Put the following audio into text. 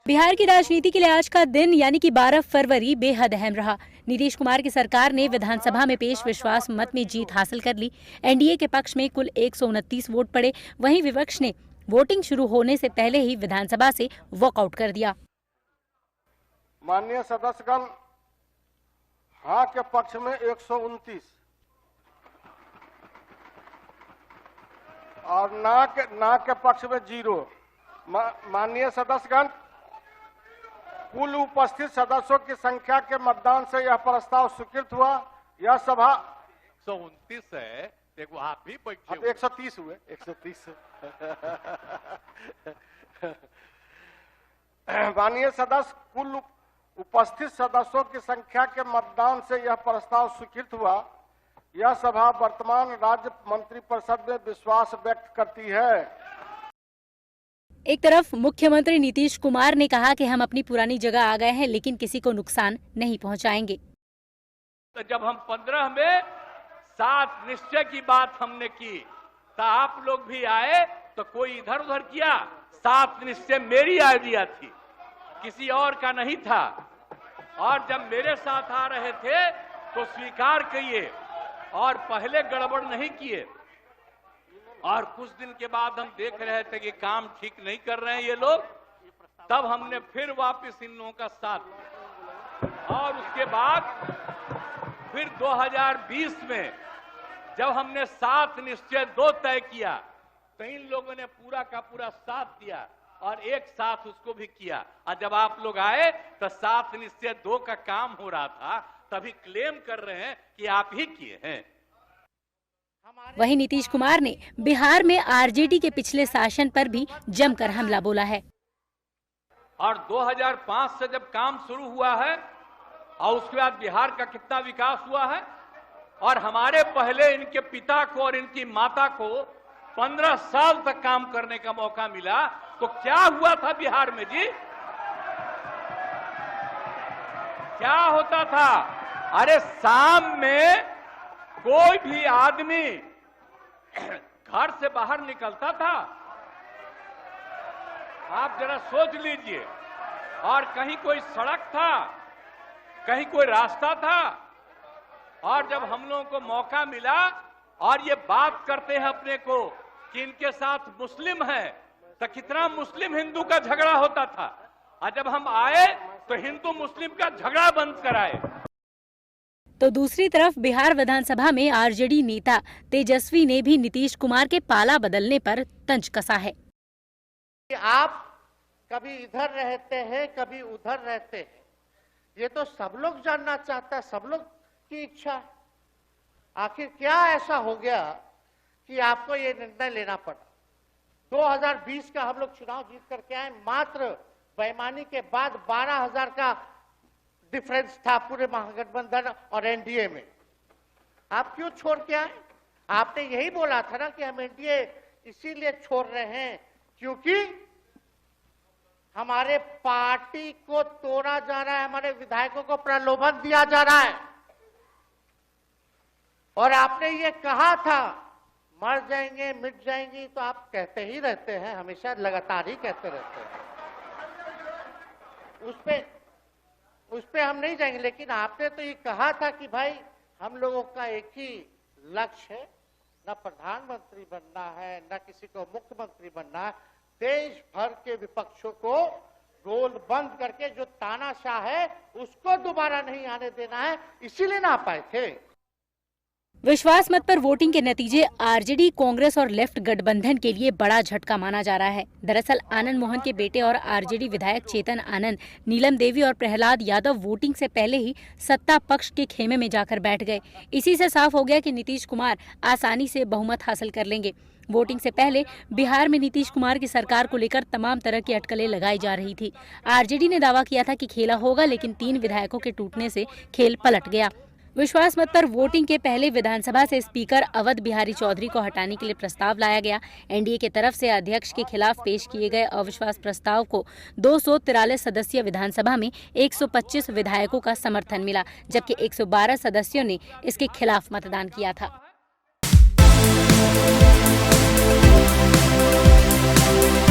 बिहार की राजनीति के लिए आज का दिन यानी कि 12 फरवरी बेहद अहम रहा। नीतीश कुमार की सरकार ने विधानसभा में पेश विश्वास मत में जीत हासिल कर ली। एनडीए के पक्ष में कुल 129 वोट पड़े, वहीं विपक्ष ने वोटिंग शुरू होने से पहले ही विधानसभा से वॉकआउट कर दिया। माननीय सदस्यगण, हाँ के पक्ष में 129 और ना के पक्ष में 0। माननीय सदस्यगण, कुल उपस्थित सदस्यों की संख्या के मतदान से यह प्रस्ताव स्वीकृत हुआ। यह सभा 129 है। देखो आप भी बैठे, अब 130 हुए, 130 माननीय सदस्य, कुल उपस्थित सदस्यों की संख्या के मतदान से यह प्रस्ताव स्वीकृत हुआ। यह सभा वर्तमान राज्य मंत्रिपरिषद में विश्वास व्यक्त करती है। एक तरफ मुख्यमंत्री नीतीश कुमार ने कहा कि हम अपनी पुरानी जगह आ गए हैं, लेकिन किसी को नुकसान नहीं पहुंचाएंगे। तो जब हम 15 में 7 निश्चय की बात हमने की तो आप लोग भी आए, तो कोई इधर उधर किया। 7 निश्चय मेरी आइडिया थी, किसी और का नहीं था। और जब मेरे साथ आ रहे थे तो स्वीकार किए और पहले गड़बड़ नहीं किए। और कुछ दिन के बाद हम देख रहे थे कि काम ठीक नहीं कर रहे हैं ये लोग, तब हमने फिर वापस इन लोगों का साथ दिया। और उसके बाद फिर 2020 में जब हमने 7 निश्चय 2 तय किया तो इन लोगों ने पूरा का पूरा साथ दिया और एक साथ उसको भी किया। और जब आप लोग आए तो 7 निश्चय 2 का काम हो रहा था, तभी क्लेम कर रहे हैं कि आप ही किए हैं। वहीं नीतीश कुमार ने बिहार में आरजेडी के पिछले शासन पर भी जमकर हमला बोला है। और 2005 से जब काम शुरू हुआ है और उसके बाद बिहार का कितना विकास हुआ है, और हमारे पहले इनके पिता को और इनकी माता को 15 साल तक काम करने का मौका मिला, तो क्या हुआ था बिहार में जी? क्या होता था? अरे शाम में कोई भी आदमी घर से बाहर निकलता था, आप जरा सोच लीजिए, और कहीं कोई सड़क था, कहीं कोई रास्ता था। और जब हम लोगों को मौका मिला और ये बात करते हैं अपने को कि इनके साथ मुस्लिम है, तो कितना मुस्लिम हिंदू का झगड़ा होता था। और जब हम आए तो हिंदू मुस्लिम का झगड़ा बंद कराए। तो दूसरी तरफ बिहार विधानसभा में आरजेडी नेता तेजस्वी ने भी नीतीश कुमार के पाला बदलने पर तंज कसा है। आप कभी इधर रहते हैं, कभी उधर रहते हैं, ये तो सब लोग जानना चाहता है, सब लोग की इच्छा। आखिर क्या ऐसा हो गया कि आपको ये निर्णय लेना पड़ा? 2020 का हम लोग चुनाव जीत करके आए, मात्र बेईमानी के बाद 12,000 का डिफरेंस था पूरे महागठबंधन और एनडीए में। आप क्यों छोड़ के आए? आपने यही बोला था ना कि हम एनडीए इसीलिए छोड़ रहे हैं क्योंकि हमारे पार्टी को तोड़ा जा रहा है, हमारे विधायकों को प्रलोभन दिया जा रहा है। और आपने ये कहा था मर जाएंगे, मिट जाएंगी, तो आप कहते ही रहते हैं, हमेशा लगातार ही कहते रहते हैं। उस पे हम नहीं जाएंगे, लेकिन आपने तो ये कहा था कि भाई हम लोगों का एक ही लक्ष्य है, न प्रधानमंत्री बनना है, न किसी को मुख्यमंत्री बनना है। देश भर के विपक्षों को गोल बंद करके जो तानाशाह है उसको दोबारा नहीं आने देना है, इसीलिए ना आ पाए थे। विश्वास मत पर वोटिंग के नतीजे आरजेडी, कांग्रेस और लेफ्ट गठबंधन के लिए बड़ा झटका माना जा रहा है। दरअसल आनंद मोहन के बेटे और आरजेडी विधायक चेतन आनंद, नीलम देवी और प्रहलाद यादव वोटिंग से पहले ही सत्ता पक्ष के खेमे में जाकर बैठ गए। इसी से साफ हो गया कि नीतीश कुमार आसानी से बहुमत हासिल कर लेंगे। वोटिंग से पहले बिहार में नीतीश कुमार की सरकार को लेकर तमाम तरह की अटकलें लगाई जा रही थी। आरजेडी ने दावा किया था कि खेला होगा, लेकिन 3 विधायकों के टूटने से खेल पलट गया। विश्वास मत पर वोटिंग के पहले विधानसभा से स्पीकर अवध बिहारी चौधरी को हटाने के लिए प्रस्ताव लाया गया। एनडीए की तरफ से अध्यक्ष के खिलाफ पेश किए गए अविश्वास प्रस्ताव को 243 सदस्यीय विधानसभा में 125 विधायकों का समर्थन मिला, जबकि 112 सदस्यों ने इसके खिलाफ मतदान किया था।